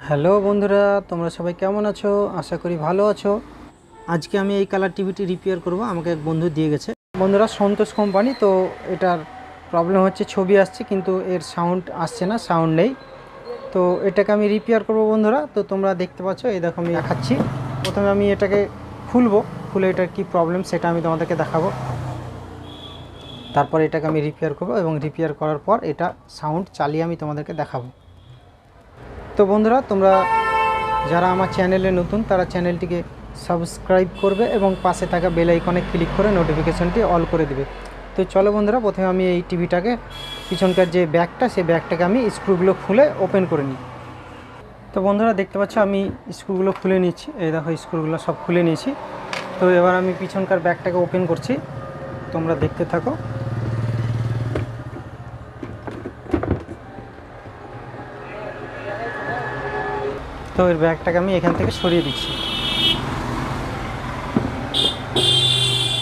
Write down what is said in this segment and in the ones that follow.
Hello বন্ধুরা, তোমরা সবাই কেমন আছো? আশা করি ভালো আছো। আজকে আমি এই কালার টিভিটি রিপেয়ার করব, আমাকে এক বন্ধু দিয়ে গেছে। বন্ধুরা, সন্তোষ কোম্পানি। তো এটার প্রবলেম হচ্ছে ছবি আসছে কিন্তু এর সাউন্ড আসছে না, সাউন্ড নেই। তো এটাকে আমি রিপেয়ার করব বন্ধুরা। তো তোমরা দেখতে পাচ্ছ, এই দেখো আমি দেখাচ্ছি। প্রথমে আমি এটাকে খুলে এটার কি প্রবলেম সেটা আমি তোমাদেরকে দেখাবো। তারপর এটাকে আমি রিপেয়ার করব এবং রিপেয়ার করার পর এটা সাউন্ড চালিয়ে আমি তোমাদেরকে দেখাবো। তো বন্ধুরা, তোমরা যারা আমার চ্যানেলে নতুন তারা চ্যানেলটিকে সাবস্ক্রাইব করবে এবং পাশে থাকা বেল আইকনে ক্লিক করে নোটিফিকেশনটি অল করে দেবে। তো চলো বন্ধুরা, প্রথমে আমি এই টিভিটাকে পিছনকার যে ব্যাগটা, সেই ব্যাগটাকে আমি স্ক্রুগুলো খুলে ওপেন করে নিই। তো বন্ধুরা দেখতে পাচ্ছ আমি স্ক্রুগুলো খুলে নিচ্ছি। এই দেখো স্ক্রুগুলো সব খুলে নিয়েছি। তো এবার আমি পিছনকার ব্যাগটাকে ওপেন করছি, তোমরা দেখতে থাকো। তো এর ব্যাগটাকে আমি এখান থেকে সরিয়ে দিচ্ছি।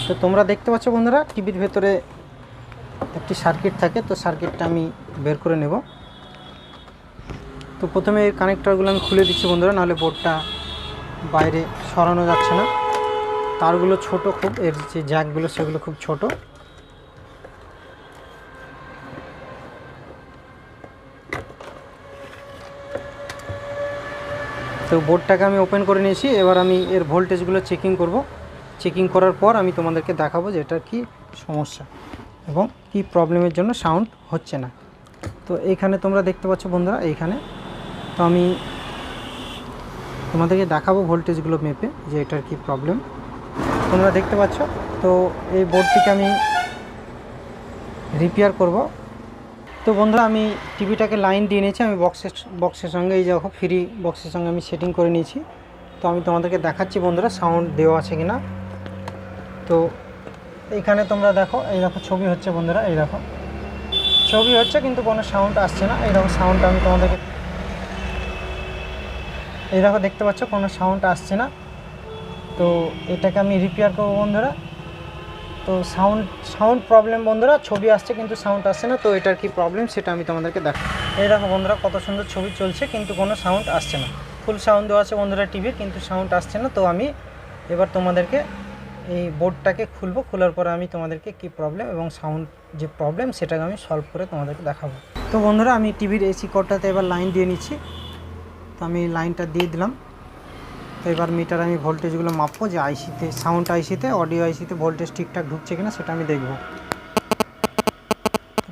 তো তোমরা দেখতে পাচ্ছ বন্ধুরা, টিভির ভেতরে একটি সার্কিট থাকে। তো সার্কিটটা আমি বের করে নেব। তো প্রথমে এর কানেক্টরগুলো আমি খুলে দিচ্ছি বন্ধুরা, নাহলে বোর্ডটা বাইরে সরানো যাচ্ছে না। তারগুলো ছোট খুব, এর যে জ্যাকগুলো সেগুলো খুব ছোট। তো বোর্ডটাকে আমি ওপেন করে নিয়েছি। এবার আমি এর ভোল্টেজগুলো চেকিং করব। চেকিং করার পর আমি তোমাদেরকে দেখাবো যে এটার কী সমস্যা এবং কি প্রবলেমের জন্য সাউন্ড হচ্ছে না। তো এইখানে তোমরা দেখতে পাচ্ছ বন্ধুরা, এইখানে তো আমি তোমাদেরকে দেখাবো ভোল্টেজগুলো মেপে যে এটার কি প্রবলেম। তোমরা দেখতে পাচ্ছ। তো এই বোর্ডটিকে আমি রিপেয়ার করব। তো বন্ধুরা, আমি টিভিটাকে লাইন দিয়ে নিয়েছি। আমি বক্সের সঙ্গে, এই দেখো ফ্রি বক্সের সঙ্গে আমি সেটিং করে নিয়েছি। তো আমি তোমাদেরকে দেখাচ্ছি বন্ধুরা সাউন্ড দেওয়া আছে কিনা। তো এইখানে তোমরা দেখো, এই দেখো ছবি হচ্ছে বন্ধুরা, এই দেখো ছবি হচ্ছে কিন্তু কোনো সাউন্ড আসছে না। এই দেখো সাউন্ডটা আমি তোমাদেরকে, এই দেখো দেখতে পাচ্ছ কোনো সাউন্ড আসছে না। তো এটাকে আমি রিপেয়ার করবো বন্ধুরা। তো সাউন্ড প্রবলেম বন্ধুরা, ছবি আসছে কিন্তু সাউন্ড আসছে না। তো এটার কি প্রবলেম সেটা আমি তোমাদেরকে দেখাবো। এই দেখো বন্ধুরা, কত সুন্দর ছবি চলছে কিন্তু কোনো সাউন্ড আসছে না। ফুল সাউন্ড দেওয়া আছে বন্ধুরা টিভির, কিন্তু সাউন্ড আসছে না। তো আমি এবার তোমাদেরকে এই বোর্ডটাকে খুলবো। খোলার পরে আমি তোমাদেরকে কি প্রবলেম এবং সাউন্ড যে প্রবলেম সেটাকে আমি সলভ করে তোমাদেরকে দেখাবো। তো বন্ধুরা, আমি টিভির এসি কর্ডটাতে এবার লাইন দিয়ে নিচ্ছি। তো আমি লাইনটা দিয়ে দিলাম। তো এবার মিটার আমি ভোল্টেজগুলো মাপবো যে আইসিতে, সাউন্ড আইসিতে, অডিও আইসিতে ভোল্টেজ ঠিকঠাক ঢুকছে কিনা সেটা আমি দেখব।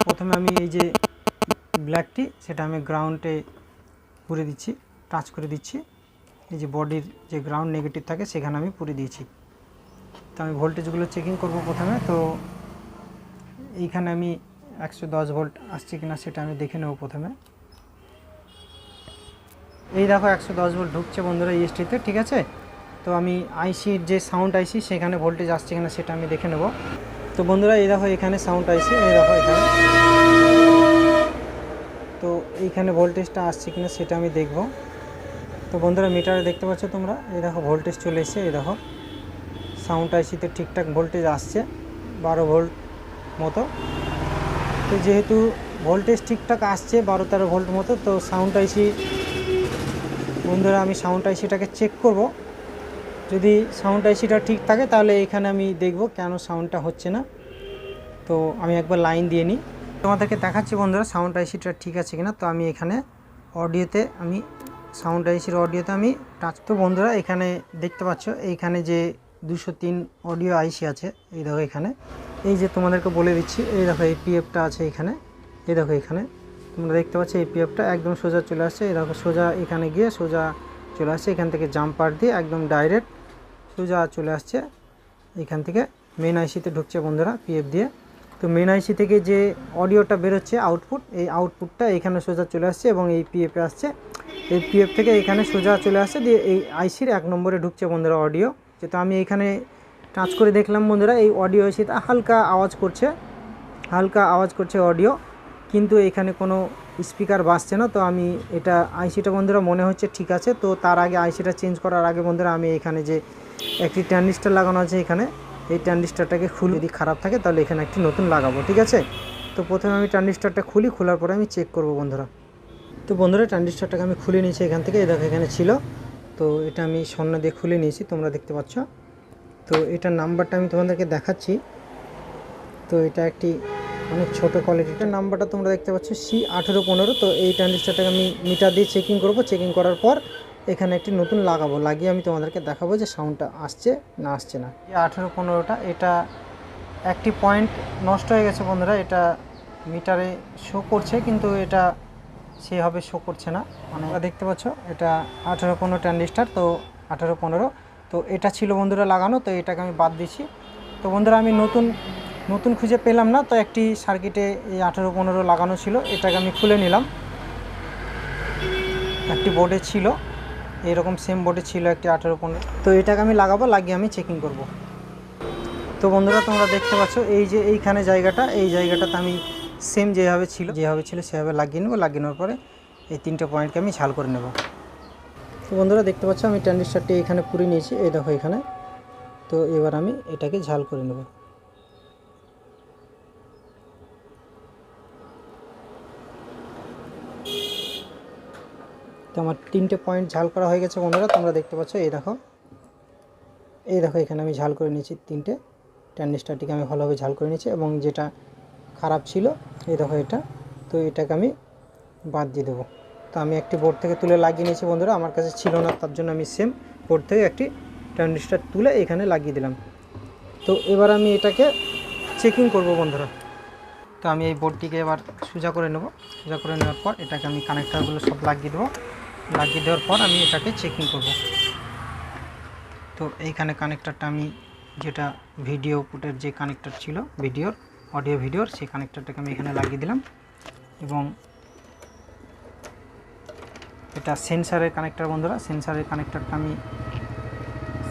প্রথমে আমি এই যে ব্ল্যাকটি সেটা আমি গ্রাউন্ডে পুরে দিচ্ছি, টাচ করে দিচ্ছি। এই যে বডির যে গ্রাউন্ড নেগেটিভ থাকে সেখানে আমি পুরে দিয়েছি। তো আমি ভোল্টেজগুলো চেকিং করব প্রথমে। তো এইখানে আমি 110 ভোল্ট আসছে কিনা সেটা আমি দেখে নেব প্রথমে। এই দেখো 110 ভোল্ট ঢুকছে বন্ধুরা ইএসটিতে, ঠিক আছে। তো আমি আইসির যে সাউন্ড আইসি সেখানে ভোল্টেজ আসছে কিনা সেটা আমি দেখে নেব। তো বন্ধুরা এই দেখো এখানে সাউন্ড আইসি, এই দেখো এখানে। তো এইখানে ভোল্টেজটা আসছে কিনা সেটা আমি দেখব। তো বন্ধুরা মিটারে দেখতে পাচ্ছ তোমরা, এই দেখো ভোল্টেজ চলে এসেছে। এই দেখো সাউন্ড আইসিতে ঠিকঠাক ভোল্টেজ আসছে 12 ভোল্ট মতো। তো যেহেতু ভোল্টেজ ঠিকঠাক আসছে 12-13 ভোল্ট মতো, তো সাউন্ড আইসি বন্ধুরা, আমি সাউন্ড আইসিটাকে চেক করব। যদি সাউন্ড আইসিটা ঠিক থাকে তাহলে এখানে আমি দেখব কেন সাউন্ডটা হচ্ছে না। তো আমি একবার লাইন দিয়ে নিই, তোমাদেরকে দেখাচ্ছি বন্ধুরা সাউন্ড আইসিটা ঠিক আছে কিনা। তো আমি এখানে অডিওতে, আমি সাউন্ড আইসির অডিওতে আমি টাচ। তো বন্ধুরা এখানে দেখতে পাচ্ছ, এইখানে যে 203 অডিও আইসি আছে, এই দেখো এখানে, এই যে তোমাদেরকে বলে দিচ্ছি, এই দেখো এই পিএফটা আছে এখানে, এই দেখো এখানে তোমরা দেখতে পাচ্ছ এই পিএফটা একদম সোজা চলে আসছে। এই দেখো সোজা এখানে গিয়ে সোজা চলে আসছে, এখান থেকে জাম্পার দিয়ে একদম ডাইরেক্ট সোজা চলে আসছে। এখান থেকে মেন আইসিতে ঢুকছে বন্ধুরা পিএফ দিয়ে। তো মেন আইসি থেকে যে অডিওটা বেরোচ্ছে আউটপুট, এই আউটপুটটা এখানে সোজা চলে আসছে এবং এই পিএফে আসছে। এই পিএফ থেকে এখানে সোজা চলে আসছে, দিয়ে এই আইসির 1 নম্বরে ঢুকছে বন্ধুরা অডিও। যেটা আমি এখানে টাচ করে দেখলাম বন্ধুরা, এই অডিও আইসিতে হালকা আওয়াজ করছে অডিও, কিন্তু এখানে কোনো স্পিকার বাজছে না। তো আমি এটা আইসিটা বন্ধুরা মনে হচ্ছে ঠিক আছে। তো তার আগে আইসিটা চেঞ্জ করার আগে বন্ধুরা আমি এখানে যে একটি ট্রানজিস্টার লাগানো আছে এখানে, এই ট্রানজিস্টারটাকে খুলে, যদি খারাপ থাকে তাহলে এখানে একটি নতুন লাগাবো, ঠিক আছে। তো প্রথমে আমি ট্রানজিস্টারটা খুলি, খোলার পরে আমি চেক করব বন্ধুরা। তো তো বন্ধুরা ট্রানজিস্টরটাকে আমি খুলে নিয়েছি এখান থেকে, এই দেখো এখানে ছিল, তো এটা আমি স্বর্ণ দিয়ে খুলে নিয়েছি, তোমরা দেখতে পাচ্ছ। তো এটার নাম্বারটা আমি তোমাদেরকে দেখাচ্ছি। তো এটা একটি অনেক ছোটো কোয়ালিটিটার নাম্বারটা তোমরা দেখতে পাচ্ছ C1815। তো এই ট্রানজিস্টরটাকে আমি মিটার দিয়ে চেকিং করব, চেকিং করার পর এখানে একটি নতুন লাগাবো, লাগিয়ে আমি তোমাদেরকে দেখাবো যে সাউন্ডটা আসছে না আসছে না। এই 1815টা এটা একটি পয়েন্ট নষ্ট হয়ে গেছে বন্ধুরা, এটা মিটারে শো করছে কিন্তু এটা সেভাবে শো করছে না। মানে দেখতে পাচ্ছ এটা 1815 ট্রানজিস্টর, তো 1815। তো এটা ছিল বন্ধুরা লাগানো, তো এটাকে আমি বাদ দিচ্ছি। তো বন্ধুরা আমি নতুন খুঁজে পেলাম না, তো একটি সার্কিটে এই 1815 লাগানো ছিল, এটাকে আমি খুলে নিলাম। একটি বোর্ডে ছিল, এরকম সেম বোর্ডে ছিল একটি 1815। তো এটাকে আমি লাগাবো, লাগিয়ে আমি চেকিং করব। তো বন্ধুরা তোমরা দেখতে পাচ্ছ এই যে এইখানে জায়গাটা, এই জায়গাটাতে আমি সেম যেভাবে ছিল সেভাবে লাগিয়ে নেব। লাগিয়ে নেওয়ার পরে এই 3টে পয়েন্টকে আমি ঝাল করে নেব। তো বন্ধুরা দেখতে পাচ্ছ আমি ট্রানজিস্টরটি এখানে পুরে নিয়েছি, এই দেখো এখানে। তো এবার আমি এটাকে ঝাল করে নেব। তো আমার 3টে পয়েন্ট ঝাল করা হয়ে গেছে বন্ধুরা, তোমরা দেখতে পাচ্ছ। এই দেখো এখানে আমি ঝাল করে নিয়েছি 3টে। ট্রানজিস্টরটিকে আমি ভালোভাবে ঝাল করে নিয়েছি, এবং যেটা খারাপ ছিল এই দেখো এটা, তো এটাকে আমি বাদ দিয়ে দেবো। তো আমি একটি বোর্ড থেকে তুলে লাগিয়ে নিয়েছি বন্ধুরা, আমার কাছে ছিল না, তার জন্য আমি সেম বোর্ড থেকে একটি ট্রানজিস্টর তুলে এখানে লাগিয়ে দিলাম। তো এবার আমি এটাকে চেকিং করব বন্ধুরা। তো আমি এই বোর্ডটিকে এবার সোজা করে নেব। সোজা করে নেওয়ার পর এটাকে আমি কানেক্টারগুলো সব লাগিয়ে দেবো। লাগিয়ে দেওয়ার পর আমি এটাকে চেকিং করব। তো এইখানে কানেক্টারটা আমি যেটা ভিডিও পুটের যে কানেক্টার ছিল, অডিও ভিডিওর, সেই কানেক্টারটাকে আমি এখানে লাগিয়ে দিলাম। এবং এটা সেন্সারের কানেক্টার বন্ধুরা, সেন্সারের কানেক্টারটা আমি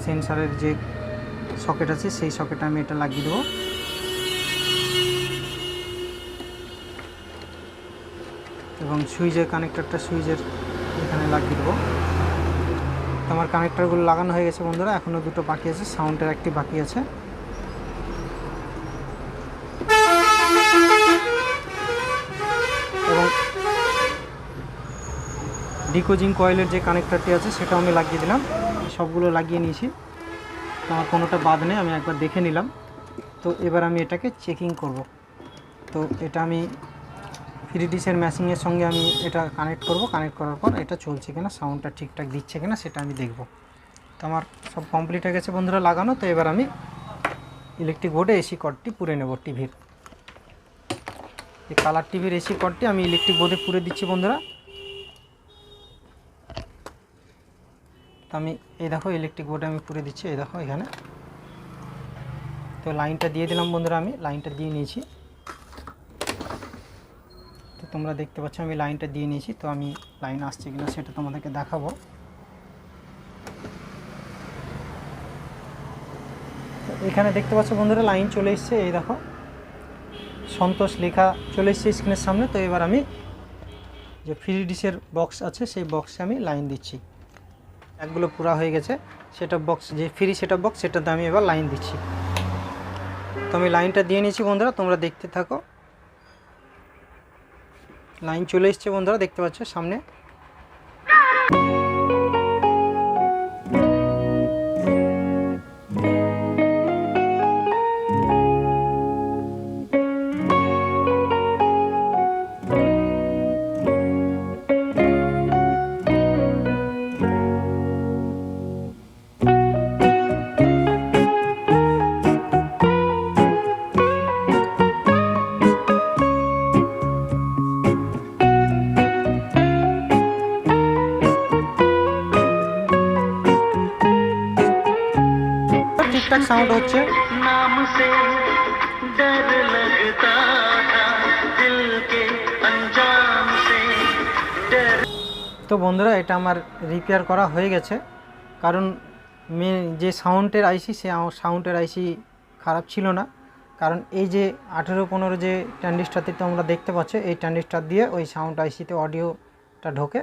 সেন্সারের যে সকেট আছে সেই সকেটে আমি এটা লাগিয়ে দেবো। এবং সুইচের কানেক্টারটা সুইচের এখানে লাগিয়ে দেবো। তো আমার কানেক্টারগুলো লাগানো হয়ে গেছে বন্ধুরা, এখনও 2টো বাকি আছে, সাউন্ডের একটি বাকি আছে। এবং ডিকোজিং কয়েলের যে কানেক্টারটি আছে সেটাও আমি লাগিয়ে দিলাম। সবগুলো লাগিয়ে নিয়েছি, তো আমার কোনোটা বাদ নেই, আমি একবার দেখে নিলাম। তো এবার আমি এটাকে চেকিং করব। তো এটা আমি 3Dসের ম্যাচিংয়ের সঙ্গে আমি এটা কানেক্ট করব। কানেক্ট করার পর এটা চলছে কিনা, সাউন্ডটা ঠিকঠাক দিচ্ছে কিনা সেটা আমি দেখব। তো আমার সব কমপ্লিট হয়ে গেছে বন্ধুরা লাগানো। তো এবার আমি ইলেকট্রিক বোর্ডে এসি কর্ডটি পুরে নেব। টিভির এই কালার টিভির এসি কর্ডটি আমি ইলেকট্রিক বোর্ডে পুরে দিচ্ছি বন্ধুরা। তো আমি এই দেখো ইলেকট্রিক বোর্ডে আমি পুরে দিচ্ছি, এই দেখো এখানে। তো লাইনটা দিয়ে দিলাম বন্ধুরা, আমি লাইনটা দিয়ে নিয়েছি। তো তোমরা দেখতে পাচ্ছ আমি লাইনটা দিয়ে নিয়েছি। তো আমি লাইন আসছে কিনা সেটা তোমাদেরকে দেখাবো। তো এখানে দেখতে পাচ্ছ বন্ধুরা লাইন চলে এসছে, এই দেখো সন্তোষ লেখা চলে এসছে স্ক্রিনের সামনে। তো এবার আমি যে 3Dসের বক্স আছে সেই বক্সে আমি লাইন দিচ্ছি। একগুলো পুরা হয়ে গেছে, সেটআপ বক্স যে ফ্রি সেটআপ বক্স সেটাতে আমি এবার লাইন দিচ্ছি। তো আমি লাইনটা দিয়ে নিয়েছি বন্ধুরা, তোমরা দেখতে থাকো। লাইন চলে এসছে বন্ধুরা, দেখতে পাচ্ছ সামনে। ঠিকঠাক সাউন্ড হচ্ছে। নাম সে ডর লগতা থা দিল কে আঞ্জাম সে ডর। তো বন্ধুরা এটা আমার রিপেয়ার করা হয়ে গেছে, কারণ যে সাউন্ডের আইসি সে সাউন্ডের আইসি খারাপ ছিল না। কারণ এই যে 1815 যে ট্রানজিস্টারটি তোমরা দেখতে পাচ্ছ, এই ট্রানজিস্টার দিয়ে ওই সাউন্ড আইসিতে অডিওটা ঢোকে।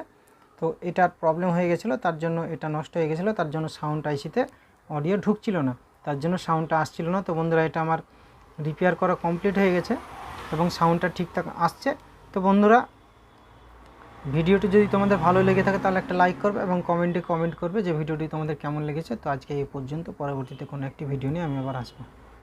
তো এটার প্রবলেম হয়ে গেছিলো, তার জন্য এটা নষ্ট হয়ে গেছিলো, তার জন্য সাউন্ড আইসিতে অডিও ঢুকছিল না, তার জন্য সাউন্ডটা আসছিল না। তো বন্ধুরা এটা আমার রিপেয়ার করা কমপ্লিট হয়ে গেছে এবং সাউন্ডটা ঠিকঠাক আসছে। তো বন্ধুরা ভিডিওটি যদি তোমাদের ভালো লেগে থাকে তাহলে একটা লাইক করবে এবং কমেন্টে কমেন্ট করবে যে ভিডিওটি তোমাদের কেমন লেগেছে। তো আজকে এই পর্যন্ত, পরবর্তীতে কোনো একটি ভিডিও নিয়ে আমি আবার আসবো।